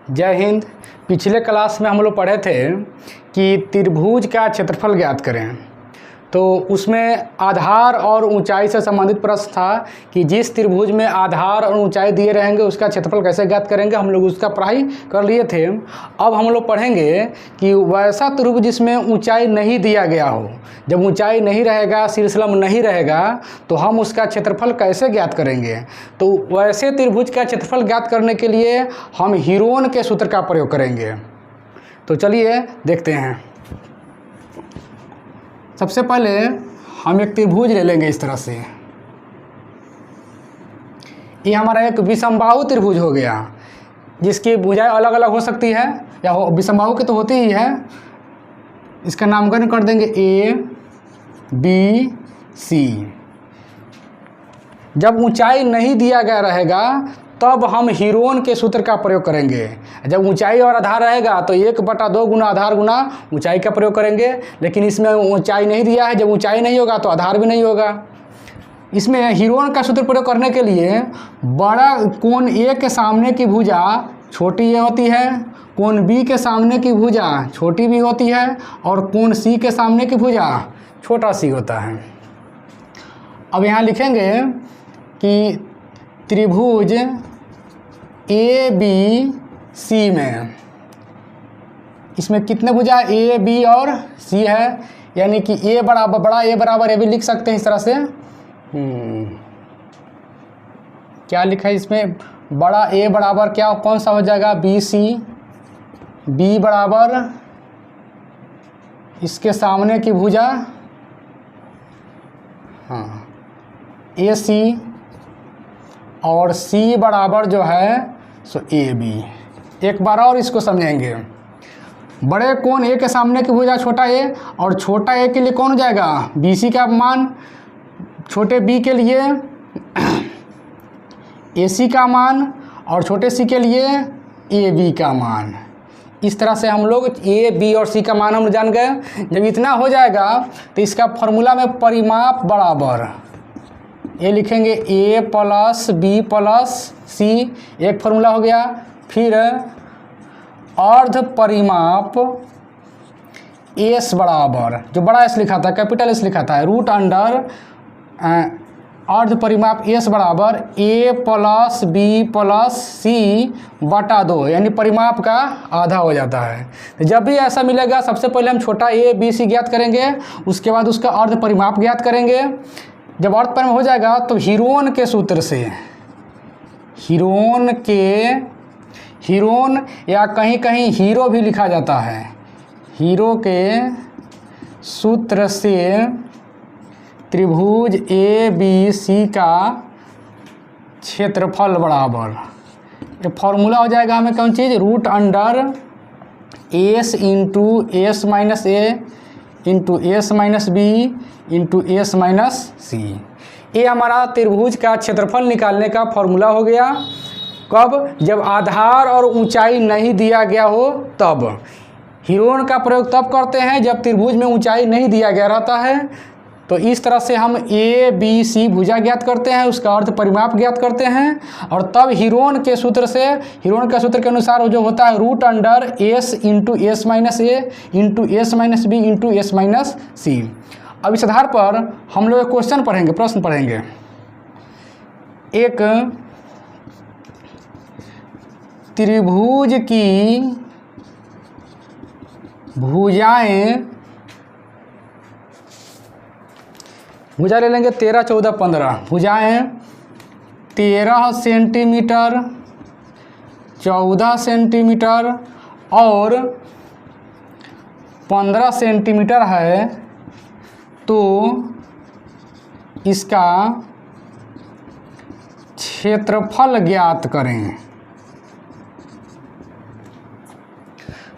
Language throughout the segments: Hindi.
जय हिंद। पिछले क्लास में हम लोग पढ़े थे कि त्रिभुज का क्षेत्रफल ज्ञात करें, तो उसमें आधार और ऊंचाई से संबंधित प्रश्न था कि जिस त्रिभुज में आधार और ऊंचाई दिए रहेंगे उसका क्षेत्रफल कैसे ज्ञात करेंगे। हम लोग उसका पढ़ाई कर लिए थे। अब हम लोग पढ़ेंगे कि वैसा त्रिभुज जिसमें ऊंचाई नहीं दिया गया हो, जब ऊंचाई नहीं रहेगा, शीर्षलंब नहीं रहेगा, तो हम उसका क्षेत्रफल कैसे ज्ञात करेंगे। तो वैसे त्रिभुज का क्षेत्रफल ज्ञात करने के लिए हम हीरोन के सूत्र का प्रयोग करेंगे। तो चलिए देखते हैं। सबसे पहले हम एक त्रिभुज ले लेंगे इस तरह से। ये हमारा एक विषमबाहु त्रिभुज हो गया, जिसकी भुजाएं अलग अलग हो सकती है, या विषमबाहु की तो होती ही है। इसका नामकरण कर देंगे ए बी सी। जब ऊंचाई नहीं दिया गया रहेगा तब हम हीरोन के सूत्र का प्रयोग करेंगे। जब ऊंचाई और आधार रहेगा तो 1/2 गुना आधार गुना ऊंचाई का प्रयोग करेंगे, लेकिन इसमें ऊंचाई नहीं दिया है। जब ऊंचाई नहीं होगा तो आधार भी नहीं होगा। इसमें हीरोन का सूत्र प्रयोग करने के लिए बड़ा कोण ए के सामने की भुजा छोटी ए होती है, कोण बी के सामने की भुजा छोटी बी होती है, और कोण सी के सामने की भुजा छोटा सी होता है। अब यहाँ लिखेंगे कि त्रिभुज ए बी सी में इसमें कितने भुजा ए बी और सी है, यानी कि ए बराबर बड़ा ए बराबर ए भी लिख सकते हैं इस तरह से। क्या लिखा है इसमें? बड़ा ए बराबर क्या कौन सा हो जाएगा? B C. बी बराबर इसके सामने की भुजा ए सी, और सी बराबर जो है सो ए बी। एक बार और इसको समझेंगे। बड़े कोण ए के सामने की भुजा छोटा ए, और छोटा ए के लिए कौन हो जाएगा? बी सी का मान, छोटे बी के लिए ए सी का मान, और छोटे सी के लिए ए बी का मान। इस तरह से हम लोग ए बी और सी का मान हम जान गए। जब इतना हो जाएगा तो इसका फॉर्मूला में परिमाप बराबर ये लिखेंगे ए प्लस बी प्लस सी, एक फार्मूला हो गया। फिर अर्ध परिमाप एस बराबर, जो बड़ा एस लिखा था, कैपिटल एस लिखा था, रूट अंडर अर्ध परिमाप एस बराबर ए प्लस बी प्लस सी बटा 2, यानी परिमाप का आधा हो जाता है। तो जब भी ऐसा मिलेगा सबसे पहले हम छोटा ए बी सी ज्ञात करेंगे, उसके बाद उसका अर्ध परिमाप ज्ञात करेंगे। जब अर्ध परिमाप हो जाएगा तो हीरोन के सूत्र से, हीरोन या कहीं कहीं हीरो भी लिखा जाता है, हीरो के सूत्र से त्रिभुज ए बी सी का क्षेत्रफल बराबर, ये फॉर्मूला हो जाएगा हमें कौन चीज़? Root under s into s minus a into s minus b into s minus c. ये हमारा त्रिभुज का क्षेत्रफल निकालने का फॉर्मूला हो गया। कब? जब आधार और ऊंचाई नहीं दिया गया हो तब। हीरोन का प्रयोग तब करते हैं जब त्रिभुज में ऊंचाई नहीं दिया गया रहता है। तो इस तरह से हम ए बी सी भुजा ज्ञात करते हैं, उसका अर्ध परिमाप ज्ञात करते हैं, और तब हीरोन के सूत्र से, हीरोन का सूत्र के अनुसार जो होता है root under s into s minus a into s minus b into s minus c. अब इस आधार पर हम लोग एक क्वेश्चन पढ़ेंगे, प्रश्न पढ़ेंगे। एक त्रिभुज की भुजा ले लेंगे 13, 14, 15 भुजाएं 13 सेंटीमीटर, 14 सेंटीमीटर और 15 सेंटीमीटर है, तो इसका क्षेत्रफल ज्ञात करें।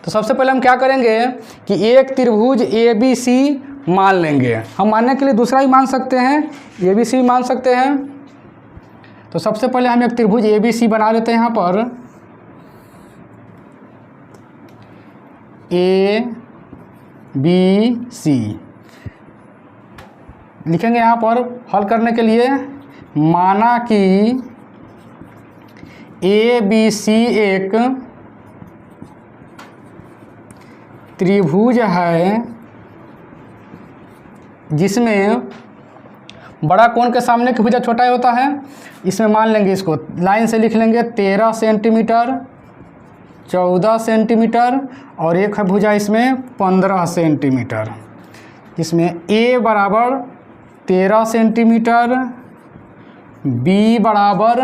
तो सबसे पहले हम क्या करेंगे कि एक त्रिभुज ए बी सी मान लेंगे। हम मानने के लिए दूसरा ही मान सकते हैं, ए बी सी मान सकते हैं। तो सबसे पहले हम एक त्रिभुज ए बी सी बना लेते हैं। यहाँ पर ए बी सी लिखेंगे। यहाँ पर हल करने के लिए माना कि ए बी सी एक त्रिभुज है जिसमें बड़ा कोण के सामने की भुजा छोटा होता है, इसमें मान लेंगे, इसको लाइन से लिख लेंगे 13 सेंटीमीटर, 14 सेंटीमीटर और एक है भुजा इसमें 15 सेंटीमीटर, जिसमें A बराबर 13 सेंटीमीटर, B बराबर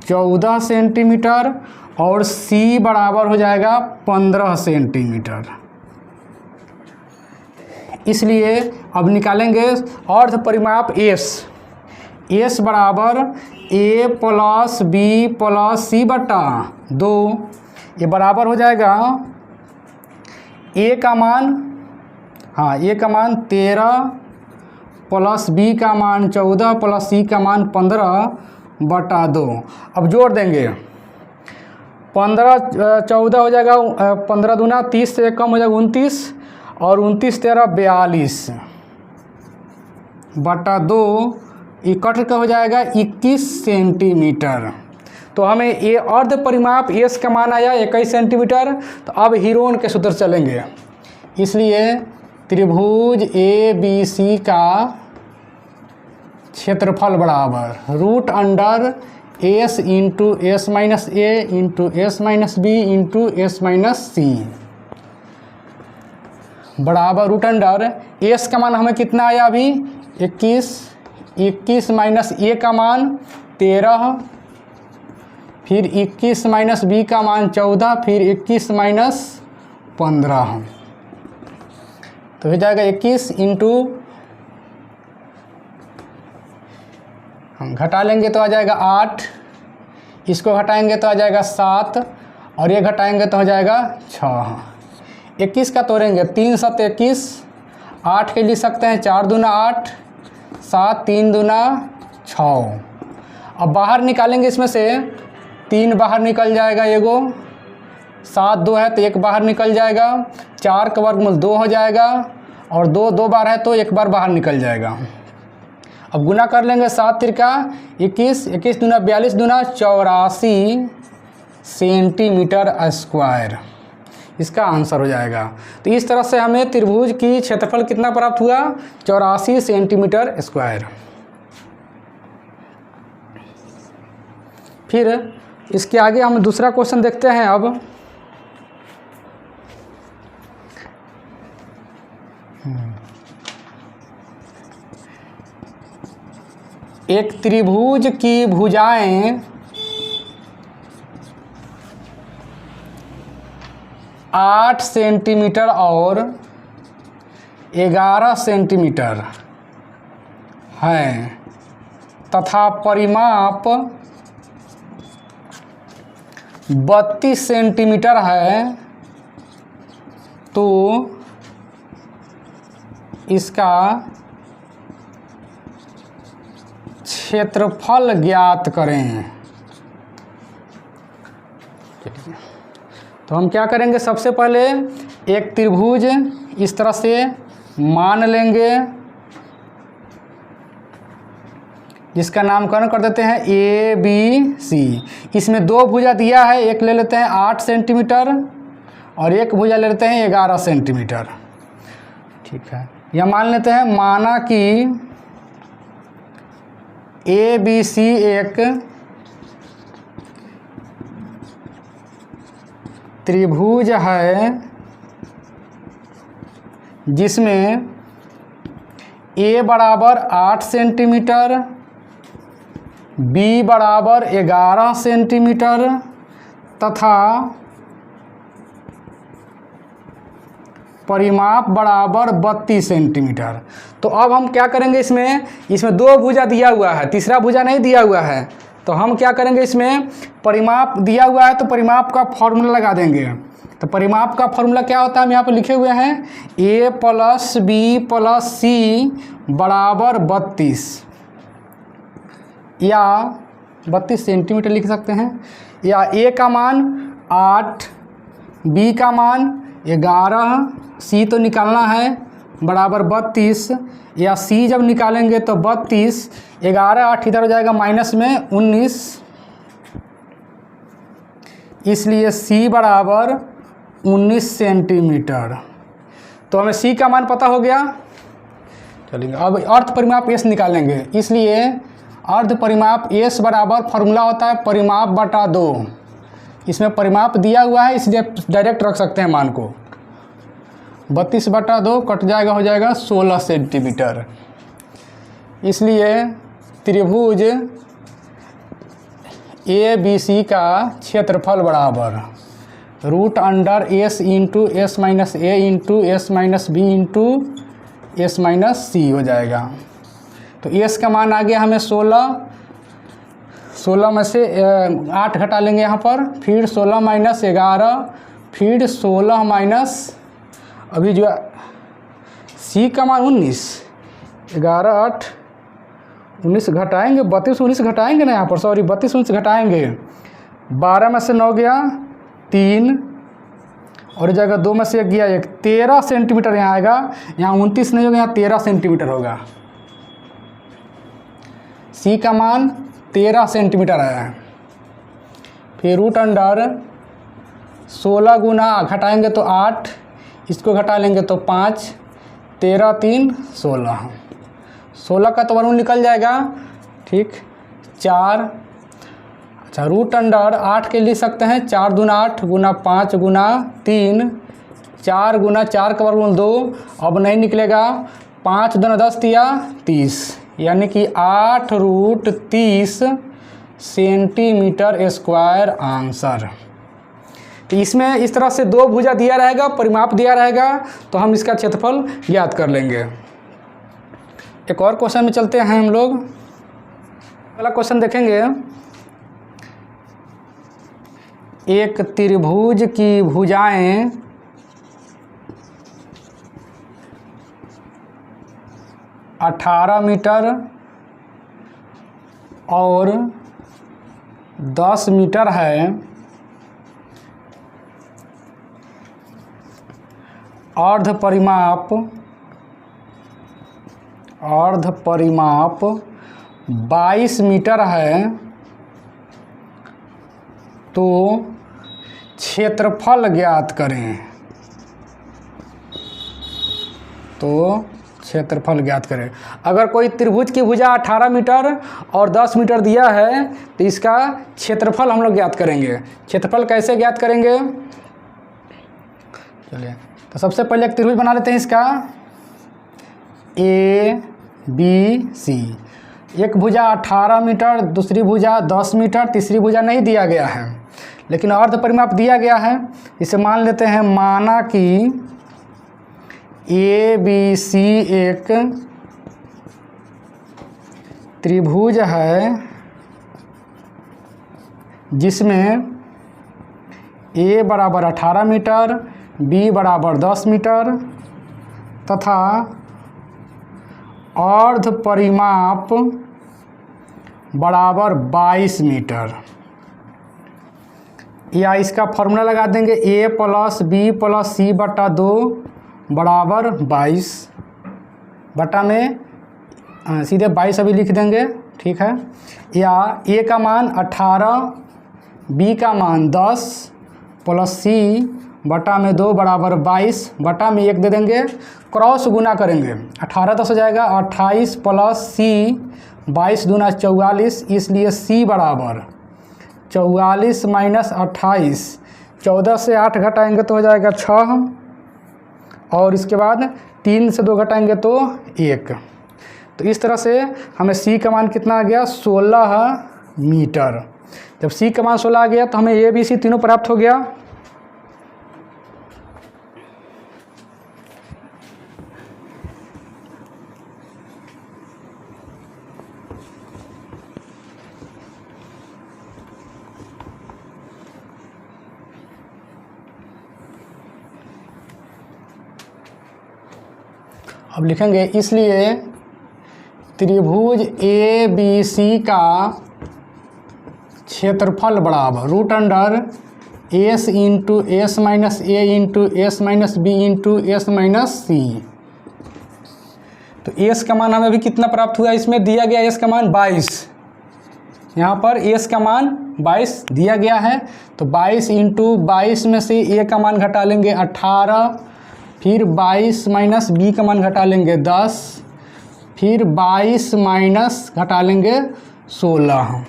14 सेंटीमीटर और C बराबर हो जाएगा 15 सेंटीमीटर। इसलिए अब निकालेंगे अर्ध परिमाप S बराबर A plus B plus C बटा 2। ये बराबर हो जाएगा A का मान, हाँ A का मान 13 प्लस B का मान 14 प्लस C का मान 15 बटा 2। अब जोड़ देंगे, 15 14 हो जाएगा, 15 दूना 30 से कम हो जाएगा 29 और 29 13 42 बटा 2 इकट्ठ का हो जाएगा 21 सेंटीमीटर। तो हमें ये अर्ध परिमाप S का मान आया 21 सेंटीमीटर। तो अब हीरोन के सूत्र चलेंगे, इसलिए त्रिभुज ABC का क्षेत्रफल बराबर root under S into S minus A into S minus B into S minus C बराबर रूट अंडर S का मान हमें कितना आया अभी 21 माइनस A का मान 13, फिर 21 माइनस B का मान 14, फिर 21 माइनस 15, तो हो जाएगा 21 इंटू, हम घटा लेंगे तो आ जाएगा 8, इसको घटाएंगे तो आ जाएगा 7 और ये घटाएंगे तो हो जाएगा 6। 21 का तोड़ेंगे 3 7 21, 8 के लिख सकते हैं 4 दूना 8, 7 3 दूना 6। अब बाहर निकालेंगे, इसमें से 3 बाहर निकल जाएगा, एगो 7 2 है तो 1 बाहर निकल जाएगा, 4 का वर्गमूल 2 हो जाएगा और 2 बार है तो 1 बार बाहर निकल जाएगा। अब गुना कर लेंगे 7 तिरका 21, 21 दूना 42 दूना 84 सेंटीमीटर स्क्वायर, इसका आंसर हो जाएगा। तो इस तरह से हमें त्रिभुज की क्षेत्रफल कितना प्राप्त हुआ 84 सेंटीमीटर स्क्वायर। फिर इसके आगे हम दूसरा क्वेश्चन देखते हैं। अब एक त्रिभुज की भुजाएं 8 सेंटीमीटर और 11 सेंटीमीटर है तथा परिमाप 32 सेंटीमीटर है, तो इसका क्षेत्रफल ज्ञात करें। तो हम क्या करेंगे, सबसे पहले एक त्रिभुज इस तरह से मान लेंगे, जिसका नामकरण कर देते हैं ABC। इसमें 2 भुजा दिया है, एक ले लेते हैं 8 सेंटीमीटर और एक भुजा ले लेते हैं 11 सेंटीमीटर। ठीक है, यह मान लेते हैं, माना कि ABC एक त्रिभुज है जिसमें A बराबर 8 सेंटीमीटर, B बराबर 11 सेंटीमीटर तथा परिमाप बराबर 32 सेंटीमीटर। तो अब हम क्या करेंगे, इसमें 2 भुजा दिया हुआ है, तीसरा भुजा नहीं दिया हुआ है। तो हम क्या करेंगे, इसमें परिमाप दिया हुआ है तो परिमाप का फॉर्मूला लगा देंगे। तो परिमाप का फॉर्मूला क्या होता है, हम यहाँ पर लिखे हुए हैं, A plus B plus C बराबर 32 या 32 सेंटीमीटर लिख सकते हैं, या A का मान 8, B का मान 11, C तो निकालना है बराबर 32, या C जब निकालेंगे तो 32, 11 8 इधर हो जाएगा माइनस में 19, इसलिए C बराबर 19 सेंटीमीटर। तो हमें सी का मान पता हो गया। चलिए अब अर्ध परिमाप एस निकालेंगे। इसलिए अर्ध परिमाप एस बराबर फॉर्मूला होता है परिमाप बटा 2। इसमें परिमाप दिया हुआ है इसलिए डायरेक्ट रख सकते हैं मान को। 32 बटा 2 कट जाएगा, हो जाएगा 16 सेंटीमीटर। इसलिए त्रिभुज ए बी सी का क्षेत्रफल बराबर root under s into s minus a into s minus b into s minus c हो जाएगा। तो एस का मान आ गया हमें 16 में से 8 घटा लेंगे यहाँ पर, फिर 16 माइनस 11, फिर 16 माइनस अभी जो सी का मान 19, 11 8 19 घटाएंगे, 32 19 घटाएंगे ना यहाँ पर, सॉरी 32 19 घटाएंगे, 12 में से 9 गया 3 और जगह 2 में से 1 गया 1, 13 सेंटीमीटर यहाँ आएगा। यहाँ 29 नहीं होगा, यहाँ 13 सेंटीमीटर होगा। सी का मान 13 सेंटीमीटर है। फिर रूट अंडर 16 गुना घटाएंगे तो 8, इसको घटा लेंगे तो 5, 13 3 16, 16 का तो वर्गमूल निकल जाएगा, ठीक 4। अच्छा रूट अंडर 8 के लिख सकते हैं 4 दूना 8 गुना 5 गुना 3, 4 गुना 4 का वर्गमूल 2, अब नहीं निकलेगा, 5 दूना 10 दिया 30, यानी कि 8 रूट 30 सेंटीमीटर स्क्वायर आंसर। तो इसमें इस तरह से 2 भुजा दिया रहेगा, परिमाप दिया रहेगा, तो हम इसका क्षेत्रफल ज्ञात कर लेंगे। एक और क्वेश्चन में चलते हैं हम लोग। पहला क्वेश्चन देखेंगे, एक त्रिभुज की भुजाएं 18 मीटर और 10 मीटर है। अर्ध परिमाप 22 मीटर है। तो क्षेत्रफल ज्ञात करें। अगर कोई त्रिभुज की भुजा 18 मीटर और 10 मीटर दिया है तो इसका क्षेत्रफल हम लोग ज्ञात करेंगे। क्षेत्रफल कैसे ज्ञात करेंगे, चलिए तो सबसे पहले एक त्रिभुज बना लेते हैं इसका ए बी सी। एक भुजा 18 मीटर, दूसरी भुजा 10 मीटर, तीसरी भुजा नहीं दिया गया है, लेकिन अर्ध परिमाप दिया गया है। इसे मान लेते हैं, माना कि ए बी सी एक त्रिभुज है जिसमें ए बराबर 18 मीटर, बी बराबर 10 मीटर तथा अर्ध परिमाप बराबर 22 मीटर। या इसका फॉर्मूला लगा देंगे, ए प्लस बी प्लस सी बटा 2 बराबर 22 बटा में सीधे 22 अभी लिख देंगे, ठीक है। या ए का मान 18, बी का मान 10 प्लस सी बटा में 2 बराबर 22 बटा में 1 दे देंगे, क्रॉस गुना करेंगे, 18 10 हो जाएगा, 28 प्लस सी 22 दूना 44, इसलिए सी बराबर 44 माइनस 28, 14 से 8 घटाएंगे तो हो जाएगा 6 और इसके बाद 3 से 2 घटाएंगे तो 1। तो इस तरह से हमें सी का मान कितना आ गया, 16 मीटर। जब सी का मान 16 आ गया तो हमें ए बी सी तीनों प्राप्त हो गया। अब लिखेंगे, इसलिए त्रिभुज ए बी सी का क्षेत्रफल बराबर root under s into s minus a into s minus b into s minus c. तो एस का मान हमें अभी कितना प्राप्त हुआ, इसमें दिया गया एस का मान 22, यहाँ पर एस का मान 22 दिया गया है, तो 22 इंटू 22 में से ए का मान घटा लेंगे 18, फिर 22 माइनस बी का मान घटा लेंगे 10, फिर 22 माइनस घटा लेंगे 16,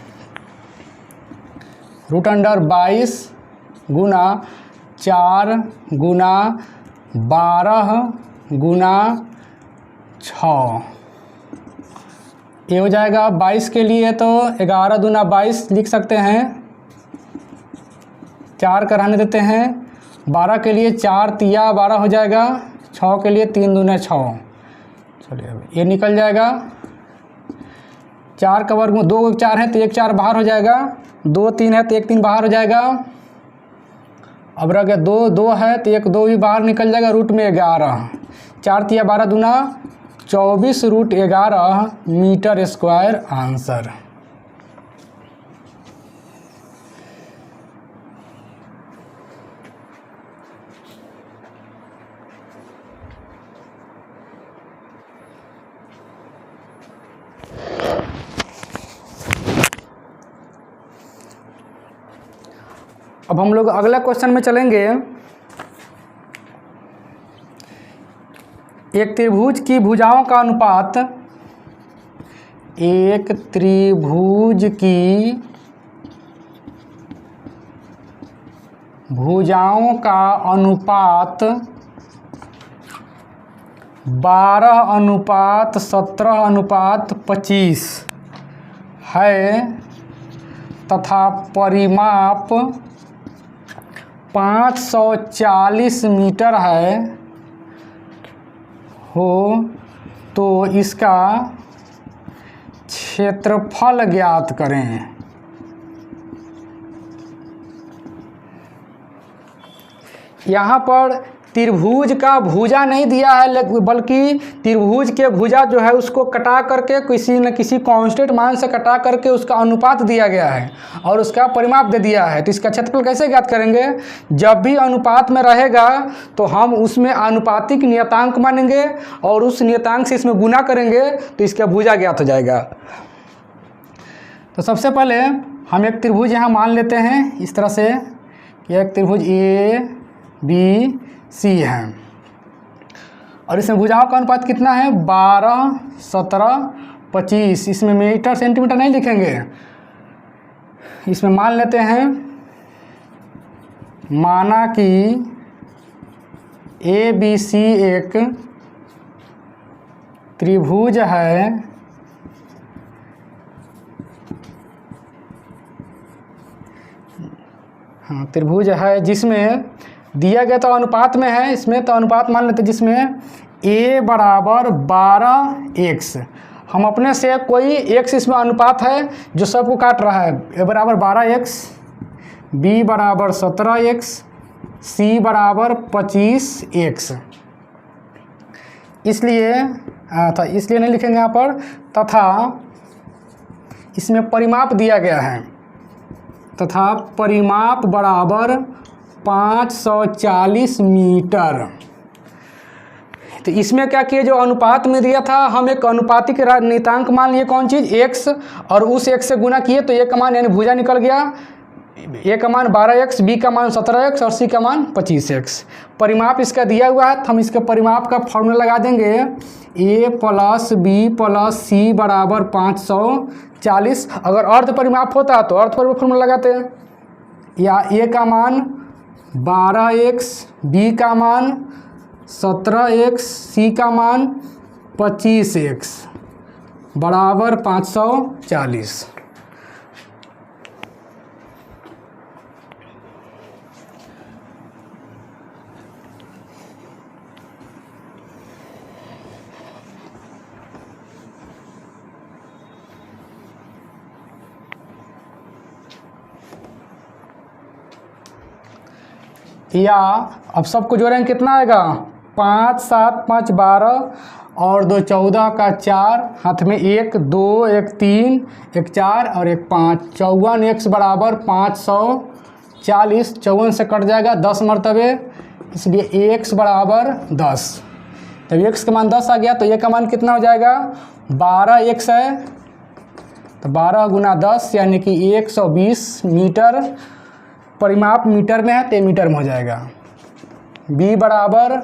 रूट अंडर 22 गुना 4 गुना 12 गुना 6, ये हो जाएगा 22 के लिए तो 11 दूना 22 लिख सकते हैं, 4 का रहने देते हैं, 12 के लिए 4 तिया 12 हो जाएगा, 6 के लिए 3 दूना 6, चलिए अब ये निकल जाएगा, 4 का वर्ग में 2 4 है तो 1 4 बाहर हो जाएगा, 2 3 है तो 1 3 बाहर हो जाएगा, अब रह गया 2 2 है तो 1 2 भी बाहर निकल जाएगा, रूट में 11, 4 तिया 12 दूना 24 रूट 11 मीटर स्क्वायर आंसर। अब हम लोग अगला क्वेश्चन में चलेंगे। एक त्रिभुज की भुजाओं का अनुपात, एक त्रिभुज की भुजाओं का अनुपात 12:17:25 है तथा परिमाप 540 मीटर है हो, तो इसका क्षेत्रफल ज्ञात करें। यहाँ पर त्रिभुज का भुजा नहीं दिया है, बल्कि त्रिभुज के भुजा जो है उसको कटा करके किसी न किसी कांस्टेंट मान से कटा करके उसका अनुपात दिया गया है और उसका परिमाप दे दिया है। तो इसका क्षेत्रफल कैसे ज्ञात करेंगे? जब भी अनुपात में रहेगा तो हम उसमें आनुपातिक नियतांक मानेंगे और उस नियतांक से इसमें गुना करेंगे तो इसका भुजा ज्ञात हो जाएगा। तो सबसे पहले हम एक त्रिभुज यहाँ मान लेते हैं इस तरह से कि एक त्रिभुज ABC है और इसमें भुजाओं का अनुपात कितना है? 12:17:25। इसमें मीटर सेंटीमीटर नहीं लिखेंगे, इसमें मान लेते हैं, माना कि ABC एक त्रिभुज है त्रिभुज है जिसमें दिया गया तो अनुपात में है, इसमें तो अनुपात मान लेते जिसमें a बराबर 12x, हम अपने से कोई x इसमें अनुपात है जो सबको काट रहा है। a बराबर 12x, b बराबर 17x, c बराबर 25x। इसलिए नहीं लिखेंगे यहाँ पर, तथा इसमें परिमाप दिया गया है, तथा परिमाप बराबर 540 मीटर। तो इसमें क्या किए, जो अनुपात में दिया था हम एक अनुपातिक नियतांक मान लिए, कौन चीज़? x, और उस x से गुना किए तो a का मान यानी भुजा निकल गया, a का मान 12x, b का मान 17x और c का मान 25x। परिमाप इसका दिया हुआ है तो हम इसके परिमाप का फॉर्मूला लगा देंगे, a + b + c बराबर 540। अगर अर्ध परिमाप होता तो अर्ध परिमाप फॉर्मूला लगाते हैं, या a का मान 12x, b का मान 17x, c का मान 25x बराबर 540। या अब सबको जोड़ेंगे कितना आएगा? 5 7 5 12 और 2 14 का 4, हाथ में 1 2 1 3 1 4 और 1 5, 54x बराबर 540। 54 से कट जाएगा 10 मरतबे, इसलिए x बराबर 10। जब x का मान 10 आ गया तो ये का मान कितना हो जाएगा? 12x है, तो 12 गुना 10 यानी कि 120 मीटर, परिमाप मीटर में है तो मीटर में हो जाएगा। b बराबर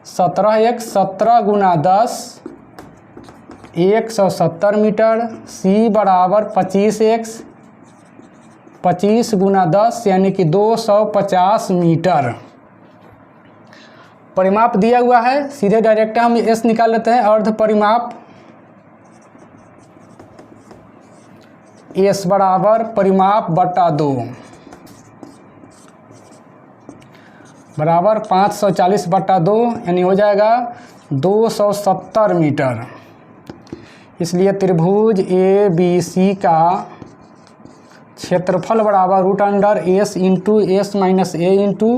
17 गुना 10 170 मीटर, c बराबर 25 गुना 10 यानी कि 250 मीटर। परिमाप दिया हुआ है, सीधे डायरेक्ट हम s निकाल लेते हैं। अर्ध परिमाप s बराबर परिमाप बटा 2 बराबर 540 बटा 2 यानी हो जाएगा 270 मीटर। इसलिए त्रिभुज ABC का क्षेत्रफल बराबर root under s into s minus a into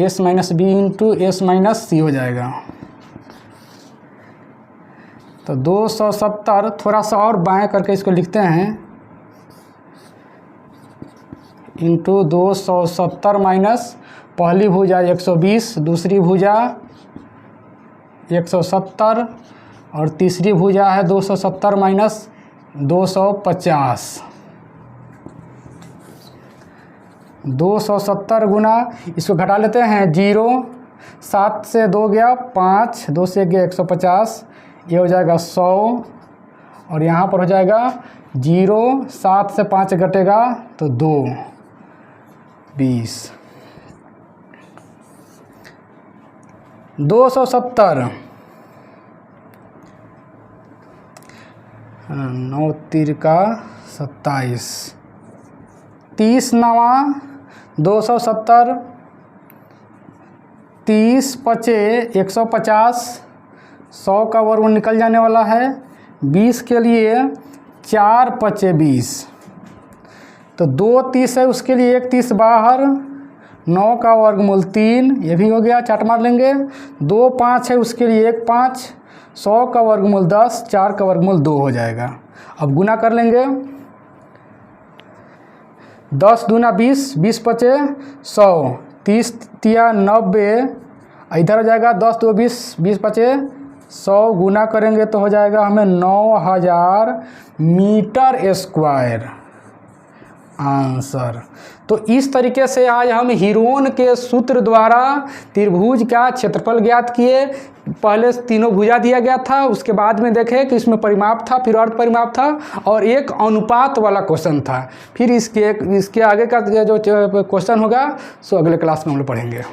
s minus b into s minus c हो जाएगा। तो 270 थोड़ा सा और बाएं करके इसको लिखते हैं, इंटू 270 माइनस पहली भुजा 120, दूसरी भुजा 170 और तीसरी भुजा है 270 माइनस 250। 270 गुना, इसको घटा लेते हैं 0, 7 से 2 गया 5, 2 से गया 150, ये हो जाएगा 100 और यहाँ पर हो जाएगा 0, 7 से 5 घटेगा तो 2, 20। 270 9 तिरका 27, 30 नवा 270, 30 पचे 150, 100 का वर्गमूल निकल जाने वाला है। 20 के लिए 4 पचे 20, तो 2 30 है, उसके लिए 1 30 बाहर, 9 का वर्गमूल 3, ये भी हो गया, चाट मार लेंगे। 2 5 है, उसके लिए 1 5, 100 का वर्गमूल 10, 4 का वर्गमूल 2 हो जाएगा। अब गुना कर लेंगे, 10 दूना 20, 20 पचे 100, 30 तिया 90, इधर हो जाएगा 10 2 20, 20 पचे 100, गुना करेंगे तो हो जाएगा हमें 9000 मीटर स्क्वायर आंसर। तो इस तरीके से आज हम हीरोन के सूत्र द्वारा त्रिभुज का क्षेत्रफल ज्ञात किए। पहले तीनों भुजा दिया गया था, उसके बाद में देखे कि इसमें परिमाप था, फिर अर्ध परिमाप था और एक अनुपात वाला क्वेश्चन था। फिर इसके आगे का जो क्वेश्चन होगा सो अगले क्लास में हम लोग पढ़ेंगे।